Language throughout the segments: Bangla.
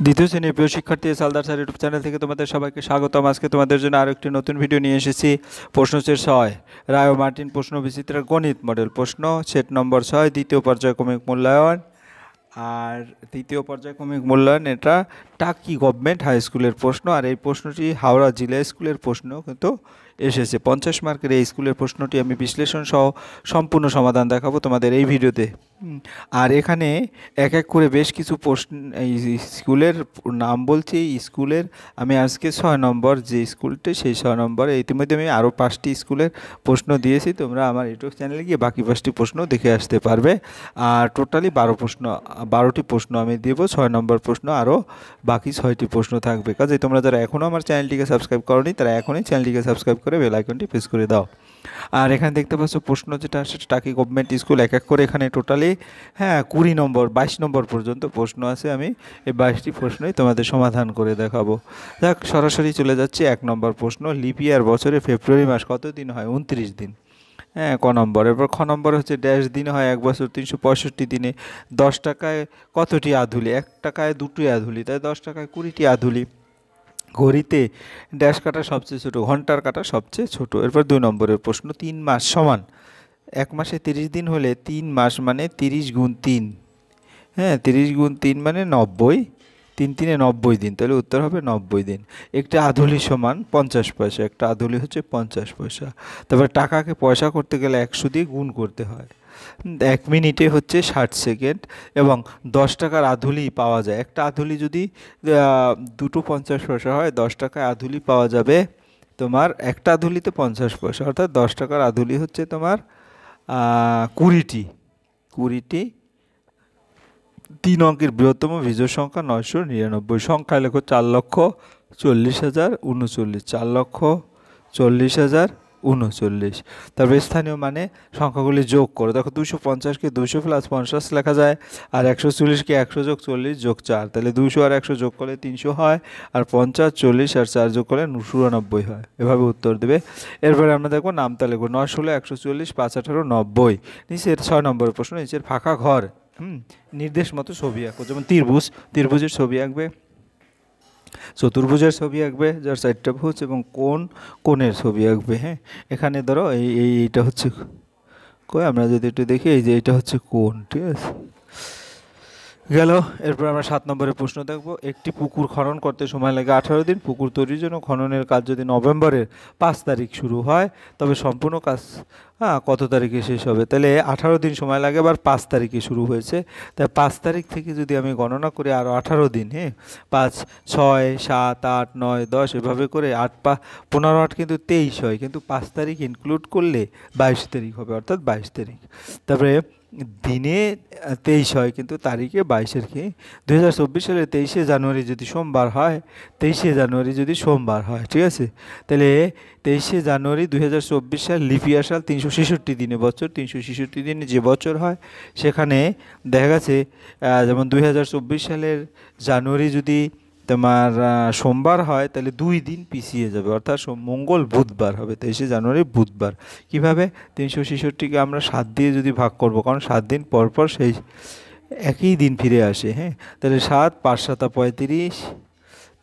দ্বিতীয় শ্রেণীর প্রিয় শিক্ষার্থী সালদার স্যার ইউটিউব চ্যানেল থেকে তোমাদের সবাইকে স্বাগতম। আজকে তোমাদের জন্য আরও একটি নতুন ভিডিও নিয়ে এসেছি। প্রশ্ন সেট 6, রায় ও মার্টিন প্রশ্ন বিচিত্রার গণিত মডেল প্রশ্ন সেট নম্বর 6, দ্বিতীয় পর্যায়ক্রমিক মূল্যায়ন। আর তৃতীয় পর্যায়ক্রমিক মূল্যায়ন এটা টাকি গভর্নমেন্ট হাই স্কুলের প্রশ্ন। আর এই প্রশ্নটি হাওড়া জেলা স্কুলের প্রশ্ন কিন্তু এসেছে। 50 মার্কের এই স্কুলের প্রশ্নটি আমি বিশ্লেষণ সহ সম্পূর্ণ সমাধান দেখাবো তোমাদের এই ভিডিওতে। আর এখানে এক এক করে বেশ কিছু প্রশ্ন, এই স্কুলের নাম বলছি। এই স্কুলের আমি আজকে 6 নম্বর যে স্কুলটি, সেই 6 নম্বরে ইতিমধ্যে আমি আরও 5টি স্কুলের প্রশ্ন দিয়েছি। তোমরা আমার ইউটিউব চ্যানেলে গিয়ে বাকি 5টি প্রশ্ন দেখে আসতে পারবে। আর টোটালি 12টি প্রশ্ন আমি দেবো। 6 নম্বর প্রশ্ন আরও বাকি 6টি প্রশ্ন থাকবে। কাজে তোমরা যারা এখনও আমার চ্যানেলটিকে সাবস্ক্রাইব করোনি তারা এখনই চ্যানেলটিকে সাবস্ক্রাইব করে বেল আইকনটি প্রেস করে দাও। আর এখানে দেখতে পাচ্ছ প্রশ্ন যেটা আসে টাকি গভর্নমেন্ট স্কুল, এক এক করে এখানে টোটালি 22 নম্বর পর্যন্ত প্রশ্ন আছে। আমি এই 22টি প্রশ্নই তোমাদের সমাধান করে দেখাবো। দেখ, সরাসরি চলে যাচ্ছি 1 নম্বর প্রশ্ন। লিপ ইয়ার বছরে ফেব্রুয়ারি মাস কত দিন হয়? 29 দিন। ক নম্বর। এরপর খ নম্বর হচ্ছে ড্যাশ দিন হয় 1 বছর 365 দিনে। 10 টাকায় কতটি আধুলি? 1 টাকায় 2টি আধুলি, তাই 10 টাকায় 20টি আধুলি। ঘড়িতে ড্যাশ কাটা সবচেয়ে ছোট, ঘন্টার কাটা সবচেয়ে ছোট। এরপর 2 নম্বরের প্রশ্ন, 3 মাস সমান 1 মাসে 30 দিন হলে 3 মাস মানে 30 গুণ 3। 30 গুণ 3 মানে 90, 3 3 90 দিন, তাহলে উত্তর হবে 90 দিন। একটা আধুলি সমান 50 পয়সা, একটা আধুলি হচ্ছে 50 পয়সা। তারপর টাকাকে পয়সা করতে গেলে 100 দিয়ে গুণ করতে হয়। 1 মিনিটে হচ্ছে 60 সেকেন্ড এবং 10 টাকার আধুলি পাওয়া যায়। একটা আধুলি যদি দুটো 50 পয়সা হয়, 10 টাকায় আধুলি পাওয়া যাবে তোমার একটা আধুলিতে 50 পয়সা, অর্থাৎ 10 টাকার আধুলি হচ্ছে তোমার 20টি। 3 অঙ্কের বৃহত্তম বিজোড় সংখ্যা 999। সংখ্যায় লেখো 4,40,039, 4,40,039। তারপরে স্থানীয় মানে সংখ্যাগুলি যোগ করো। দেখো 250কে 200 প্লাস 50 লেখা যায়, আর 140কে 100 যোগ 40 যোগ 4, তাহলে 200 আর 100 যোগ করলে 300 হয়, আর 50 40 আর 4 যোগ করলে 94 হয়। এভাবে উত্তর দেবে। এরপরে আমরা দেখবো নামতা লিখবো। 9 16 140, 5 18 90। নিচের 6 নম্বরের প্রশ্ন, নিচের ফাঁকা ঘর নির্দেশ মতো ছবি আঁকো। যেমন ত্রিভুজের ছবি আঁকবে, চতুর্ভুজের ছবি আঁকবে যার 4টা ভুজ, এবং কোণের ছবি আঁকবে। এখানে ধরো এইটা হচ্ছে আমরা যদি একটু দেখি, এই যে এটা হচ্ছে কোণ, ঠিক আছে গেল। এরপর আমরা 7 নম্বরের প্রশ্ন দেখব। একটি পুকুর খনন করতে সময় লাগে 18 দিন। পুকুর তৈরির জন্য খননের কাজ যদি নভেম্বরের 5 তারিখ শুরু হয়, তবে সম্পূর্ণ কাজ কত তারিখে শেষ হবে? তাহলে 18 দিন সময় লাগে, আবার 5 তারিখে শুরু হয়েছে, তাই 5 তারিখ থেকে যদি আমি গণনা করি আরও 18 দিন, 5 6 7 8 9 10 এভাবে করে 8 15 8 কিন্তু 23 হয়, কিন্তু 5 তারিখ ইনক্লুড করলে 22 তারিখ হবে, অর্থাৎ 22 তারিখ। তারপরে দিনে 23 হয়, কিন্তু তারিখে 22-এর কি? 2024 সালের 23শে জানুয়ারি যদি সোমবার হয়, 23শে জানুয়ারি যদি সোমবার হয়, ঠিক আছে, তাহলে 23শে জানুয়ারি 2024 সাল লিপ ইয়ার সাল 366 দিনে বছর। 366 দিনে যে বছর হয়, সেখানে দেখা গেছে যেমন 2024 সালের জানুয়ারি যদি তোমার সোমবার হয়, তাহলে 2 দিন পিছিয়ে যাবে, অর্থাৎ মঙ্গল বুধবার হবে। 23শে জানুয়ারি বুধবার। কিভাবে? 366কে আমরা 7 দিয়ে যদি ভাগ করব, কারণ 7 দিন পর পর সেই একই দিন ফিরে আসে। তাহলে 7 5 7 35,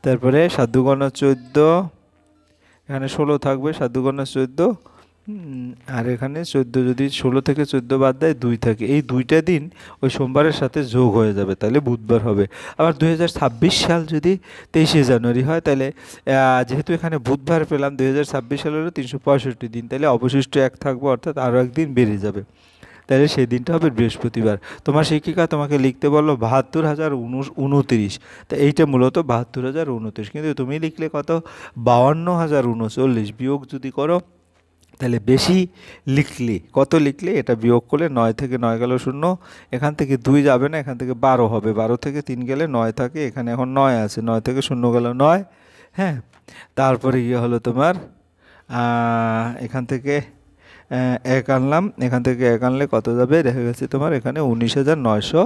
তারপরে 7 2 14, এখানে 16 থাকবে, 7 2 14, আর এখানে 14, যদি 16 থেকে 14 বাদ দেয় 2 থাকে, এই 2টা দিন ওই সোমবারের সাথে যোগ হয়ে যাবে, তাহলে বুধবার হবে। আবার 2026 সাল যদি 23শে জানুয়ারি হয়, তাহলে যেহেতু এখানে বুধবার পেলাম, 2026 সালেরও 365 দিন, তাহলে অবশিষ্ট 1 থাকবে, অর্থাৎ আরও একদিন বেড়ে যাবে, তাহলে সেই দিনটা হবে বৃহস্পতিবার। তোমার শিক্ষিকা তোমাকে লিখতে বললো 72,029, তা এইটা মূলত 72,029, কিন্তু তুমি লিখলে কত? 52,039। বিয়োগ যদি করো তাহলে বেশি লিখলে, কত লিখলে? এটা বিয়োগ করলে 9 থেকে 9 গেল 0, এখান থেকে 2 যাবে না, এখান থেকে 12 হবে, 12 থেকে 3 গেলে 9 থাকে, এখানে এখন 9 আছে, 9 থেকে 0 গেল 9। তারপরে গিয়ে হলো তোমার এখান থেকে 1 আনলাম, এখান থেকে 1 আনলে কত যাবে? দেখা গেছে তোমার এখানে 19,999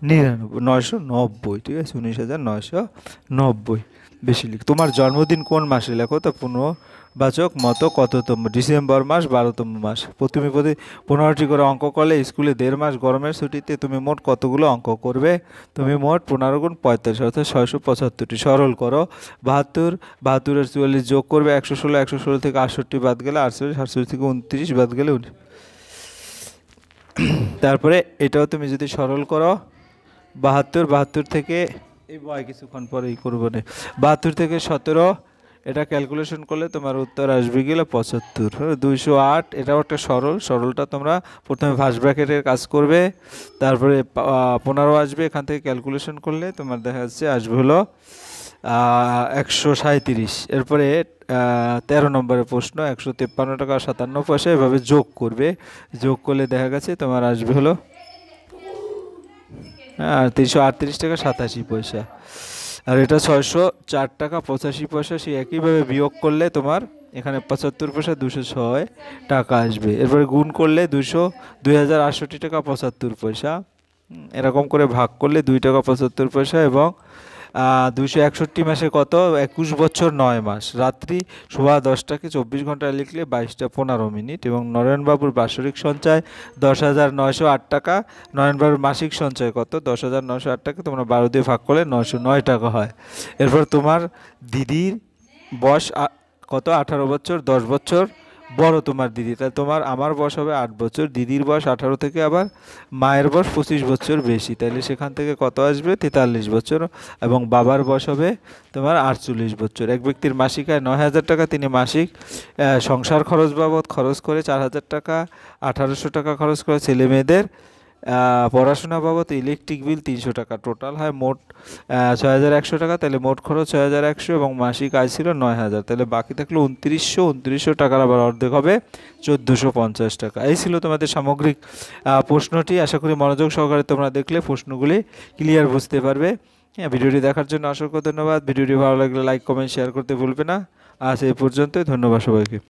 990, ঠিক আছে, 19,990। বেশি লিখ। তোমার জন্মদিন কোন মাসে লেখো তো পূর্ণবাচক মতো কততম? ডিসেম্বর মাস 12তম মাস। তুমি প্রতি 15টি করে অঙ্ক করলে স্কুলে 1.5 মাস গরমের ছুটিতে তুমি মোট কতগুলো অঙ্ক করবে? তুমি মোট 15 গুণ 45 অর্থাৎ 675টি। সরল করো। 72, 72 আর 44 যোগ করবে 116, 116 থেকে 68 বাদ গেলে 48, 48 থেকে 29 বাদ গেলে 19। তারপরে এটাও তুমি যদি সরল করো, 72, 72 থেকে এই বয় কিছুক্ষণ পরেই করবো না, 72 থেকে 17 এটা ক্যালকুলেশন করলে তোমার উত্তর আসবে গেলে 75। 208, এটাও একটা সরলটা তোমরা প্রথমে ফার্স্ট ব্র্যাকেটের কাজ করবে, তারপরে 15 আসবে, এখান থেকে ক্যালকুলেশন করলে তোমার দেখা যাচ্ছে আসবে হলো 137। এরপরে 13 নম্বরের প্রশ্ন, 153 টাকা 57 পয়সা, এভাবে যোগ করবে। যোগ করলে দেখা গেছে তোমার আসবে হলো 338 টাকা 87 পয়সা। আর এটা 604 টাকা 85 পয়সা। সেই একইভাবে বিয়োগ করলে তোমার এখানে 75 পয়সা 206 টাকা আসবে। এরপরে গুণ করলে 2,068 টাকা 75 পয়সা। এরকম করে ভাগ করলে 2 টাকা 75 পয়সা এবং 261 মাসে কত? 21 বছর 9 মাস। রাত্রি 10:15টাকে 24 ঘন্টায় লিখলে 22টা 15 মিনিট। এবং নরেনবাবুর বাৎসরিক সঞ্চয় 10,908 টাকা। নরেনবাবুর মাসিক সঞ্চয় কত? 10,908 টাকা। তোমরা 12 দিয়ে ভাগ করলে 909 টাকা হয়। এরপর তোমার দিদির বয়স কত? 18 বছর, 10 বছর বড় তোমার দিদি। তাই আমার বয়স হবে 8 বছর, দিদির বয়স 18 থেকে আবার মায়ের বয়স 25 বছর বেশি, তাইলে সেখান থেকে কত আসবে? 43 বছর। এবং বাবার বয়স হবে তোমার 48 বছর। এক ব্যক্তির মাসিক আয় 9,000 টাকা। তিনি মাসিক সংসার খরচ বাবদ খরচ করে 4,000 টাকা, 1,800 টাকা খরচ করে ছেলে মেয়েদের পড়াশোনা বাবদ ইলেকট্রিক বিল 300 টাকা। টোটাল হয় মোট 6,100 টাকা। তাহলে মোট খরচ 6,100 এবং মাসিক আয় ছিল 9,000। তাহলে বাকি থাকলো 2900 টাকার আবার অর্ধেক হবে 1,450 টাকা। এই ছিল তোমাদের সামগ্রিক প্রশ্নটি। আশা করি মনোযোগ সহকারে তোমরা দেখলে প্রশ্নগুলি ক্লিয়ার বুঝতে পারবে। হ্যাঁ, ভিডিওটি দেখার জন্য অসংখ্য ধন্যবাদ। ভিডিওটি ভালো লাগলে লাইক, কমেন্ট, শেয়ার করতে ভুলবে না। আজ এই পর্যন্তই। ধন্যবাদ সবাইকে।